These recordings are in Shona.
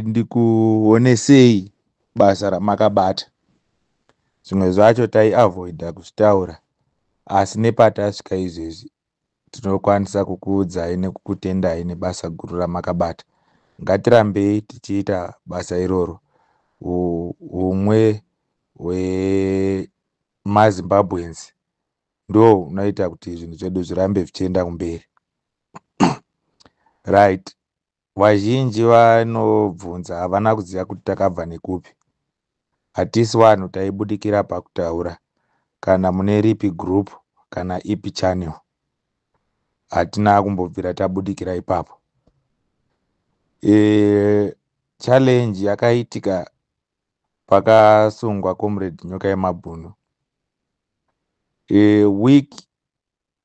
Ndikuonesei basa ramakabata. Zvimwe zvacho taiavoida kuzvitaura, asi nepatasvika izvezvi tinokwanisa kukuudzai nekukutendai nebasa guru ramakabata. Ngatirambei tichiita basa iroro. Umwe hwemazimbabweans ndo unoita kuti zvinhu zvedu zvirambe zvichienda kumberi. Right. Vazhinji vanobvunza havana kuziva kuti takabva nekupi. Hatisi vanhu taibudikira pakutaura kana mune ripi group kana ipi channel. Hatina kumbobvira tabudikira ipapo. Challenge yakaitika pakasungwa Comrade Nyoka Yemabhunu. Week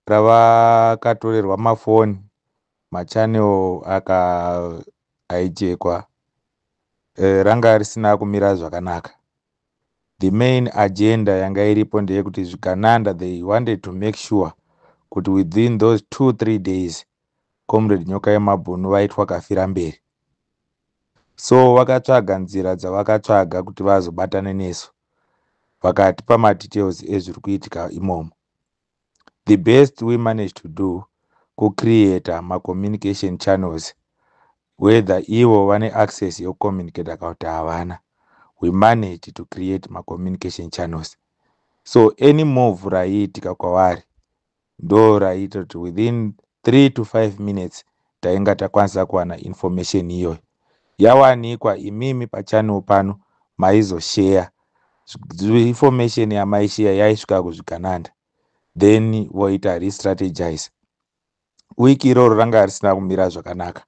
ravakatorerwa mafoni, machannel akahijackwa, ranga risina kumira zvakanaka. The main agenda yanga iripo ndeyekuti zvikananda they wanted to make sure kuti within those 2-3 days Comrade Nyoka Yemabhunu vaitwa kafira mberi. So vakatsvaga nzira dzavakatsvaga kuti vazobatane nesu, vakatipa madetails ezviri kuitika imomo. The best we managed to do kucreate communication channels whether ivo vane access yokucommunicate kuti havana. We managed to create communication channels. So any move raiitika kwavari ndo raiita kuti within 3 to 5 minutes tainga takwanisa kuwana information iyoyo. Yawanikwa imimi pachannel pano maizoshare information yamaishare yaisvika kuzvikananda, then voita restrategize. Wiki iroro ranga risina kumira zvakanaka.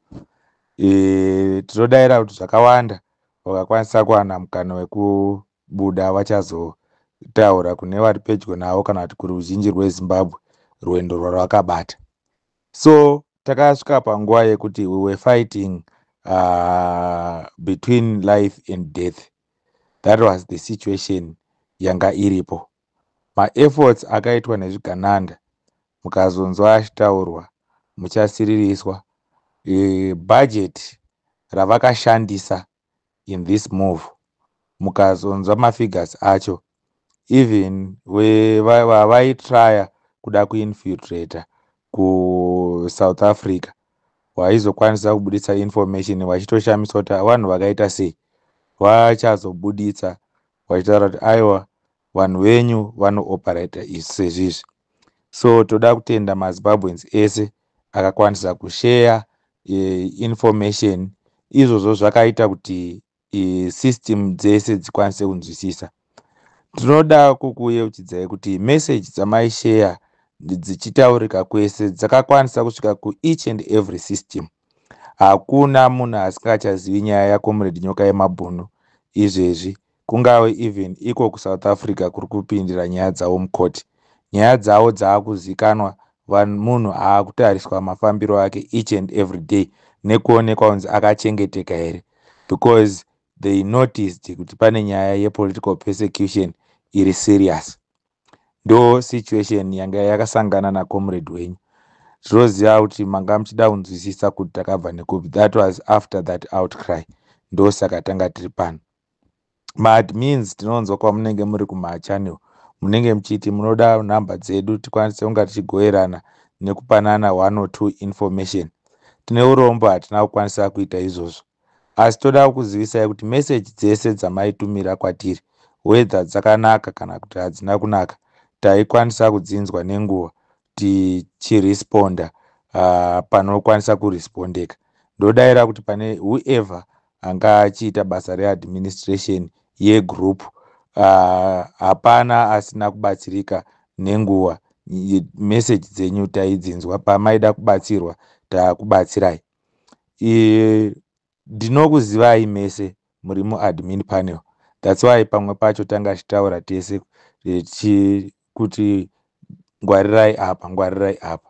Tinodaira kuti zvakawanda vakakwanisa kuwana mukana wekubuda vachazotaura kune vari pedyo navo kana kuti kuruzhinji rweZimbabwe rwendo rwavakabata. So takasvika panguva yekuti we were fighting between life and death. That was the situation yanga iripo. Efforts akaitwa nezvigananda mukazonzwa achitaurwa muchasiririswa. Budget ravakashandisa in this move mukazonzwa mafigures acho, even vavaitraya kuda kuinfiltrata kuSouth Africa vaizokwanisa kubudisa information vachitoshamisa kuti vanhu vakaita sei vachazobuditsa vachitaura kuti aiwa vanhu venyu vanooperata sezvizvi. So toda kutenda maZimbabweans ese akakwanisa kushare information. Izvozvo zvakaita kuti system dzese dzikwanise kunzwisisa. Tinoda kukuyeuchidzai kuti message dzamaishare dzichitaurika kwese dzakakwanisa kusvika ku each and every system. Hakuna munhu asingachazivi nyaya yaComrade Nyoka Yemabhunu izvezvi, kungave even iko kuSouth Africa kuri kupindira nyaya dzavo mukoti. Nyaya dzavo dzaakuzikanwa, munhu aakutariswa mafambiro ake each and every day nekuonekwa kunzi akachengeteka here, because they noticed kuti pane nyaya yepolitical persecution iri serious. Ndo situation yanga yakasangana naComrade wenyu. Tinoziva kuti manga muchida kunzwisisa kuti takabva nekupi. That was after that outcry. Ndo saka tanga tiri pano. Maadmins tinonzwa kwamunenge muri kumachannel munenge muchiti munoda nhamba dzedu tikwanise kunga tichigoverana nekupanana 1 or 2 information. Tine urombo hatina kukwanisa kuita izvozvo, asi toda kuzivisai kuti message dzese dzamaitumira kwatiri, whether dzakanaka kana kuti hadzina kunaka, taikwanisa kudzinzwa nenguva tichiresponda panokwanisa kurespondeka. Ndodaira kuti pane whoever anga achiita basa readministration yegroup, hapana asina kubatsirika nenguva. Message dzenyu taidzinzwa, pamaida kubatsirwa takubatsirai. Ndinokuzivai mese muri muadmin panel. That's why pamwe pacho tanga tichitaura tese kuti ngwarirai apa, ngwarirai apa.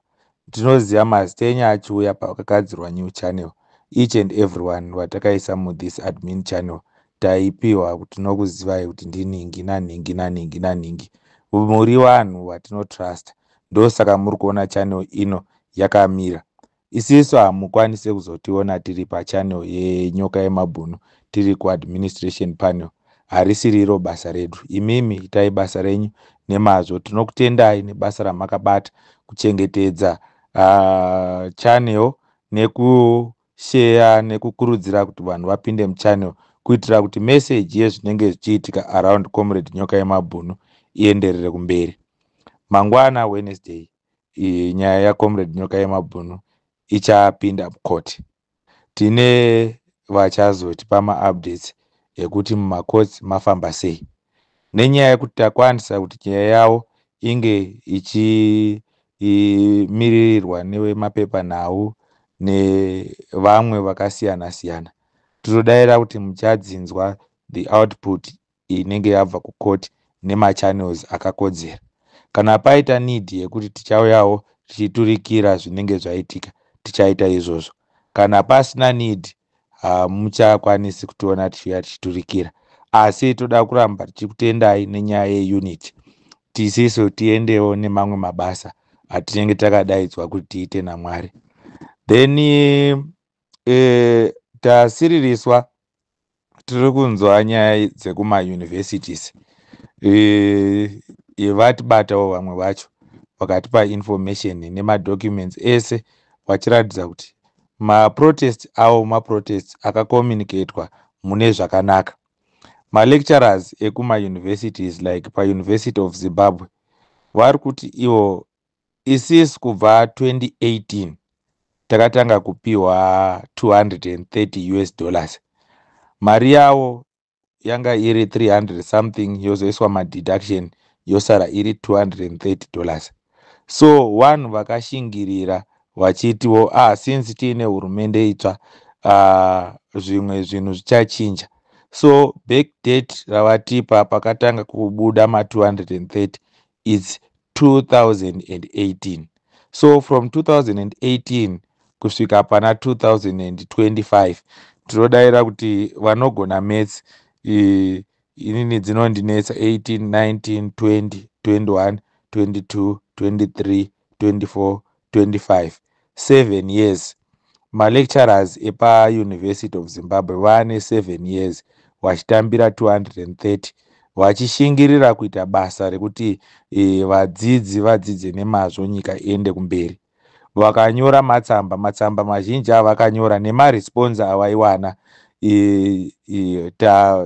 Tinoziva mazita enyu achiuya pakagadzirwa new channel, each and everyone watakaisa muthis admin channel taipiwa kuti tinokuzivai kuti ndinhingi nanhingi nanhingi nanhingi. Muri vanhu vatinotrust, ndosaka muri kuona channel ino yakamira. isisu hamukwanisi kuzotiona tiri pachannel yenyoka yemabhunu tiri kuadministration panel. Harisiri iro basa redu. Imimi itai basa renyu nemazvo. Tinokutendai nebasa ramakabata kuchengetedza channel nekushare nekukurudzira kuti vanhu vapinde muchannel kuitira kuti message yezvinenge zvichiitika around comrade nyoka yemabhunu ienderere kumberi. Mangwana Wednesday nyaya yacomrade nyoka yemabhunu ichapinda mukoti. Tine vachazotipa maupdates ekuti mumakotsi mafamba sei, nenyaya yekuti takwanisa kuti nyaya yavo inge ichimiririrwa nevemapepanhau nevamwe vakasiyana siyana. Tinodaira kuti muchadzinzwa the output inenge yabva kukoti nemachannels akakodzera. Kana paita need yekuti tichauyawo tichiturikira zvinenge zvaitika, tichaita izvozvo. Kana pasina need, hamuchakwanisi kutiona tichiuya tichiturikira. Asi toda kuramba tichikutendai nenyaya yeunity. Tisiso tiendewo nemamwe mabasa atinenge takadaidzwa kuti tiite naMwari. Then tasiririswa tiri kunzwa nyaya dzekumauniversities. Vatibatawo vamwe vacho vakatipa information nemadocuments ese vachiratidza kuti maprotest akakommunicatwa mune zvakanaka. Malecturers ekumauniversities like paUniversity of Zimbabwe vari kuti ivo isisi kubva 2018 takatanga kupiwa $230. Mari yavo yanga iri 300 something yozoiswa madeduction yosara iri $230. So vanhu vakashingirira vachitiwo since tiine hurumende itsva zvimwe zvinhu zvichachinja. So backdate ravatipa pakatanga kubuda ma230 is 2018. So from 2018 kusvika pana 2025 tinodaira kuti vanogona maths inini dzinondinetsa 18 19 20 21 22 23 24 25 7 years. Malecturers epaUniversity of Zimbabwe vane 7 years vachitambira 230 vachishingirira kuita basa rekuti vadzidzi vadzidze nemazvo, nyika iende kumberi. Vakanyora matsamba mazhinji avakanyora nemaresponse avaiwana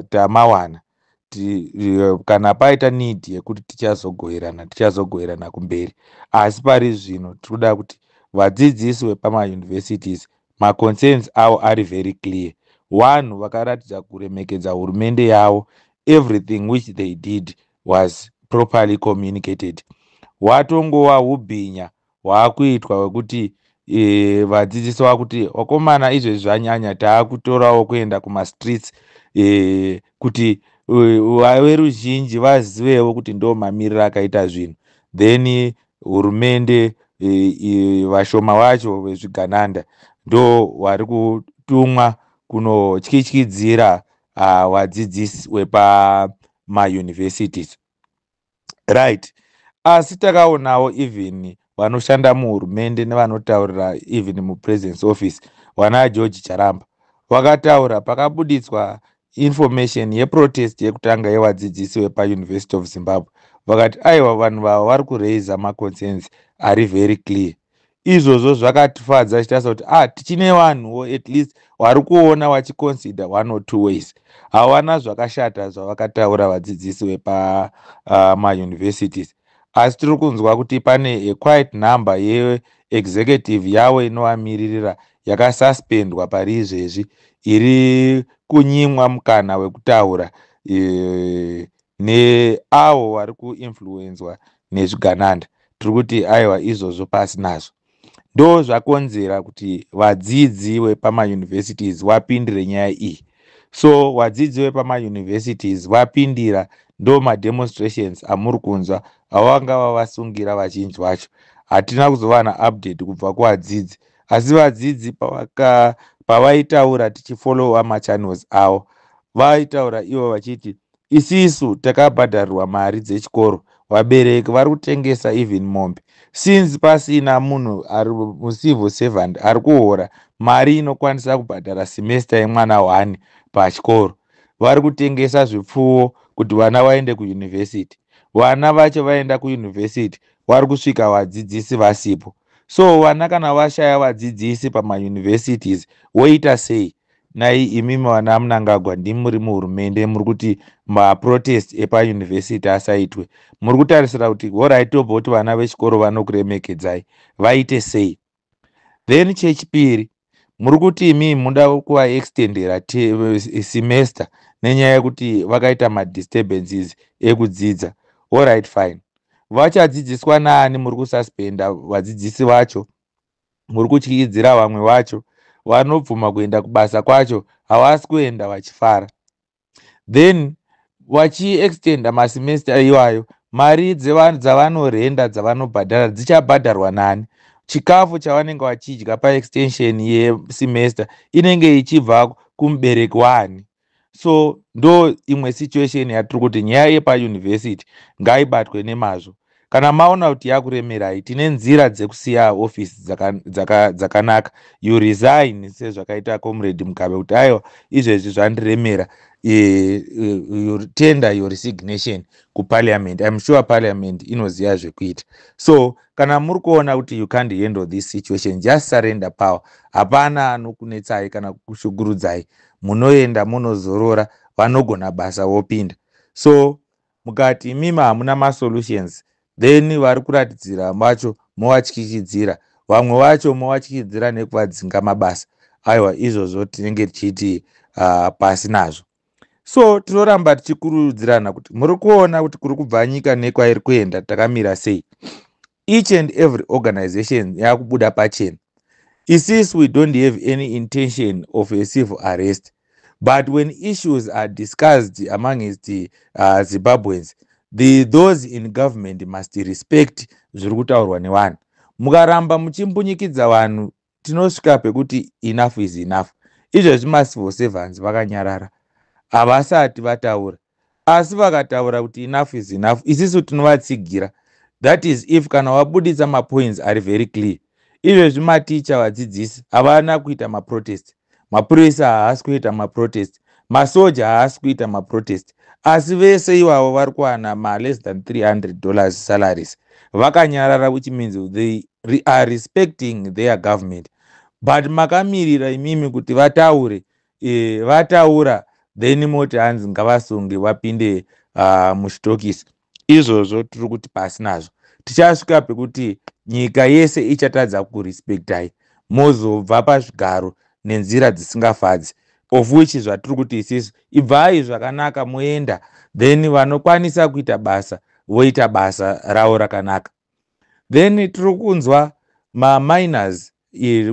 tamawana. Kana paita need yekuti tichazogoverana kumberi. Asi pari zvino tinoda kuti vadzidzisi vepamauniversities maconcerns avo ari very clear. One, vakaratidza kuremekedza hurumende yavo. Everything which they did was properly communicated. Watongova ubhinya hwakuitwa hwekuti vadzidzisi vakuti wakomana izvezvi zvanyanya taakutorawo kuenda kumastreets kuti veruzhinji vazivewo kuti ndo mamiriro akaita zvinhu. Then hurumende vashoma vacho vezvigananda ndo vari kutumwa kunotyityidzira vadzidzisi wepamauniversities. Right. Asi takaonawo even vanoshanda muhurumende nevanotaurira even mupresident's office wana George Charamba vakataura pakabuditswa information yeprotest yekutanga yevadzidzisi vepaUniversity of Zimbabwe. Vakati aiwa vanhu vava vari kureiza maconcerns ari very clear. Izvozvo zvakatifadza chitasa kuti tichine vanhuwo at least vari kuona vachiconsider one or two ways. Hawana zvakashata zvavakataura vadzidzisi vepamauniversities. Asi tiri kunzwa kuti pane a number yeexecutive yavo inovamiririra yakasuspendwa pari izvezvi iri kunyimwa mukana wekutaura neavo vari kuinfluenzwa nezvigananda. Tiri kuti aiwa izvozvo pasi nazvo ndo zvakonzera kuti vadzidzi vepamauniversities vapindire nyaya iyi. So vadzidzi vepamauniversities vapindira ndo mademonstrations amuri kunzwa avanga vavasungira vachinji vacho. Hatina kuzova naupdate kubva kuvadzidzi, asi vadzidzi pavaitaura tichifollowa machannels avo vaitaura ivo vachiti isisu takabhadharirwa mari dzechikoro, vabereki vari kutengesa even mombe, since pasina munhu ari mucivil servant ari kuhora mari inokwanisa kubhadhara semester yemwana 1 pachikoro. Vari kutengesa zvipfuwo kuti vana vaende kuyunivhesiti. Vana vacho vaenda kuyunivhesiti vari kusvika vadzidzisi vasipo. So vana kana vashaya vadzidzisi pamayunivhesitis voita sei? Nai imimi vana Mnangagwa ndimi muri muhurumende muri kuti maprotest epayunivhesiti asaitwe. Muri kutarisira kuti alright tobva kuti vana vechikoro vanokuremekedzai, vaite sei? Then chechipiri, muri kuti imimi muda kuvaextendera semester nenyaya yekuti vakaita madisturbances ekudzidza. Alright fine. Vachadzidziswa naani? Muri kususpenda vadzidzisi vacho, muri kutyidzira vamwe vacho, vanobvuma kuenda kubasa kwacho havasi kuenda vachifara. Then vachiextenda masemester iwayo, mari dzavanorenda dzavanobhadhara dzichabhadharwa nani? Chikafu chavanenge vachidya paextension yesemester inenge ichibva kumubereki waani? So ndo imwe situation yatiri kuti nyaya yepayunivhesiti ngaibatwe nemazvo. Kana maona kuti yakuremerai, tine nzira dzekusiya ofisi dzakanaka. You resign sezvakaita comrade Mugabe kuti aiwa izvezvi zvandiremera, you tender your resignation kuparliament. I'm sure parliament inoziva zvekuita. So kana muri kuona kuti you can't handle this situation, just surrender power. Hapana anokunetsai kana kushugurudzai, munoenda munozorora, vanogona basa vopinda. So mukati imimi hamuna masolutions, then vari kuratidzira vacho movachikitidzira, vamwe vacho movachikitidzira nekuvadzinga mabasa. Aiwa izvozvo tinenge tichiti pasi nazvo. So tinoramba tichikurudzirana kuti muri kuona kuti kuri kubva nyika nekwairi kuenda takamira sei. Each and every organization yakubuda pachena. Isisi we don't have any intention of a civil arrest, but when issues are discussed amongst the Zimbabweans, those in government must respect zviri kutaurwa nevanhu. Mukaramba muchimbunyikidza vanhu, tinosvika pekuti enough is enough. Izvezvi macivil servants vakanyarara, havasati vataura, asi vakataura kuti enough is enough, isisu tinovatsigira. That is if kana wabudisa mapoints ari very clear. Izvezvi maticha vadzidzisi havana kuita maprotest, mapurisa haasi kuita maprotest, masoja haasi kuita maprotest, asi vese ivavo vari kuwana less than $300 salaries. Vakanyarara, which means they are respecting their government. But makamirira imimi kuti vataure, vataura then moti hanzi ngavasunge vapinde muchitokisi. Izvozvo tiri kuti pasi nazvo. Tichasvika pekuti nyika yese ichatadza kurespektai, mozobva pazvigaro nenzira dzisingafadzi, of which zvatiri kuti isisu ibvai zvakanaka moenda, then vanokwanisa kuita basa voita basa ravo rakanaka. Then tiri kunzwa maminers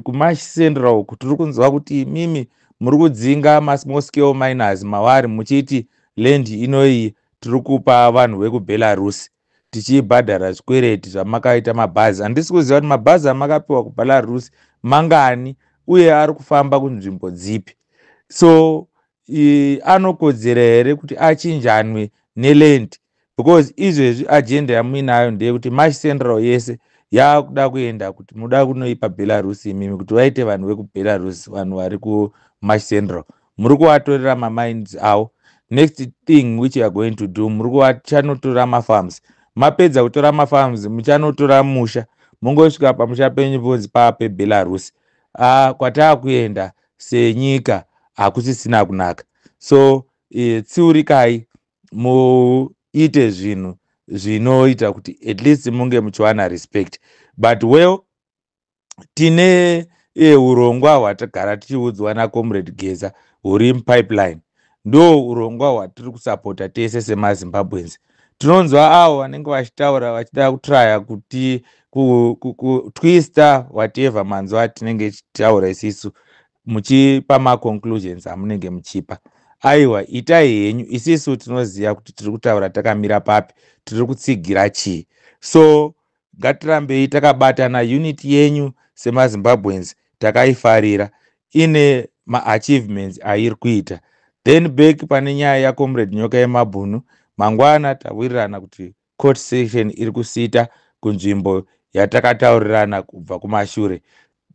kuMarsh Central kuti tiri kunzwa kuti mimi muri kudzinga masmall scale miners mavari muchiti land inoyi tiri kupa vanhu vekuBelarus, tichibhadhara zvikwereti zvamakaita mabhazi. Handisi kuziva kuti mabhazi amakapiwa kuBelarus mangani uye ari kufamba kunzvimbo dzipi. So anokodzera here kuti achinjanwe neland? Because izvezvi agenda yamuinayo ndeyekuti Marsh Central yese yakuda kuenda kuti muda kunoipa Belarus imimi kuti vaite vanhu vekuBelarus, vanhu vari kuMarsh Central. Muri kuvatorera mamines avo. Next thing which you are going to do, muri kuchanotora mafarms. Mapedza kutora mafarms, muchanotora musha, mungosvika pamusha penyu vonzi papeBelarus. Kwataa kuenda senyika hakusisina kunaka. So tsiurikai muite zvinhu zvinoita kuti at least munge muchiwana respect. But well, tine urongwa hwatagara tichiudzwa naComrade Geza huri mupipeline. Ndo urongwa hwatiri kusapota tese semaZimbabweans. Tinonzwa avo vanenge vachitaura vachida kutraya kuti twista whatever manzwa atinenge tichitaura isisu, muchipa maconclusions amunenge muchipa. Aiwa itai henyu, isisu tinoziva kuti tiri kutaura takamira papi, tiri kutsigira chii. So ngatirambei takabatana, unity yenyu semaZimbabweans takaifarira, ine maachievements airi kuita. Then back pane nyaya yaComrade Nyoka yeMabhunu, mangwana tawirirana kuti court section iri kusita kunzvimbo yatakataurirana kubva kumashure.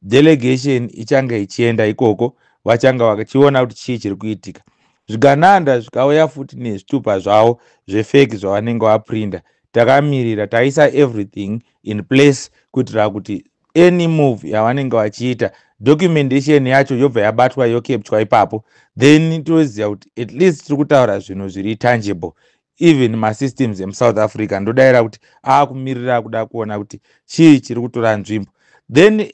Delegation ichanga ichienda ikoko, vachanga vachiona kuti chii chiri kuitika. Zvikananda zvikauya futi nezvitupa zvavo zvefeki zvavanenge vaprinda, takamirira taisa everything in place kuitira kuti any move yavanenge vachiita documentation yacho yobva yabatwa yokepchwa ipapo, then toziva kuti at least tiri kutaura zvinhu zviri tangible. Even masystems emusouth Africa ndodaira kuti akumirira kuda kuona kuti chii chiri kutora nzvimbo. Then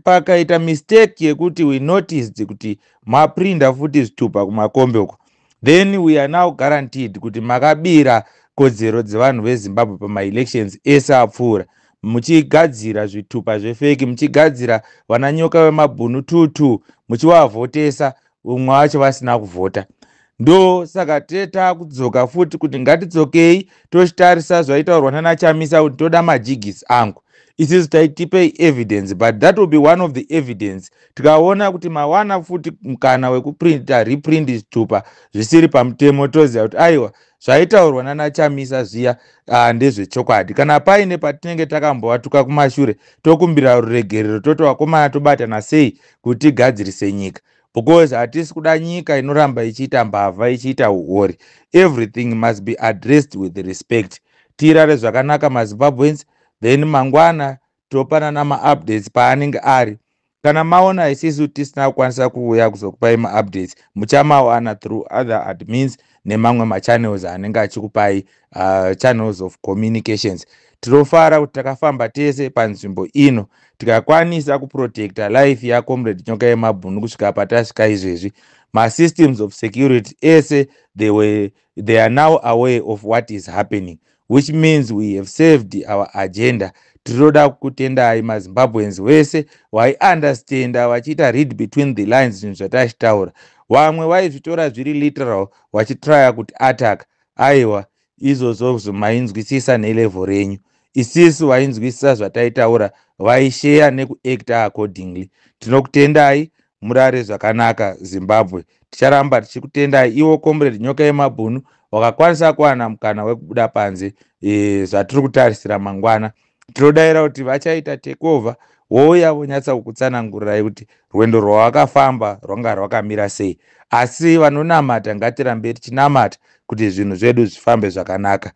pakaita mistake yekuti we noticed kuti maprinda futi zvitupa kumakombe uko, then we are now guaranteed kuti makabira kodzero dzevanhu veZimbabwe pamaelections ese apfuura, muchigadzira zvitupa zvefeki, muchigadzira vananyoka vemabhunu tutu, muchivavhotesa umwe wacho vasina kuvhota. Ndo saka takudzoka futi kuti ngatidzokei tochitarisa zvaitaurwa nanaChamisa kuti toda majigisi angu. Isisi taitipei evidence, but that will be one of the evidence. Tikaona kuti mawana futi mukana wekuprinta reprint zvitupa zvisiri pamutemo, toziva kuti aiwa zvaitaurwa nanaChamisa zviya ndezvechokwadi. Kana paine patinenge takambovatuka kumashure, tokumbira ruregerero toti vakomana tobatana sei kuti tigadzirise nyika, because hatisi kuda nyika inoramba ichiita mbavha ichiita uhori. Everything must be addressed with respect. Tirare zvakanaka maZimbabweans, then mangwana topanana ma-updates paanenge ari. Kana maona isisu tisina kukwanisa kuuya kuzokupai ma-updates, muchamawana through other admins nemamwe machannels anenge achikupai channels of communications. Tinofara kuti takafamba tese panzvimbo ino tikakwanisa kuprotecta life yaComrade Nyoka Yemabhunu kusvika patasvika izvezvi. Ma-systems of security ese they are now aware of what is happening, which means we have saved our agenda. Tinoda kutendai maZimbabweans vese vai-understanda vachiita read between the lines zvinhu zvatachitaura. Vamwe vaizvitora zviri literal vachitraya kuti attack. Aiwa, izvozvo mainzwisisa nelevel renyu. Isisu vainzwisisa zvataitaura vaishare nekuacta accordingly. Tinokutendai, murare zvakanaka Zimbabwe. Ticharamba tichikutendai iwo Comrade Nyoka Yemabhunu wakakwanisa kuwana mukana wekubuda panze zvatiri kutarisira mangwana. Tinodaira kuti vachaita takeover, wouya vonyatsa kukutsanangurirai kuti rwendo rwawakafamba rwanga rwakamira sei. Asi vanonamata ngatirambe tichinamata kuti zvinhu zvedu zvifambe zvakanaka.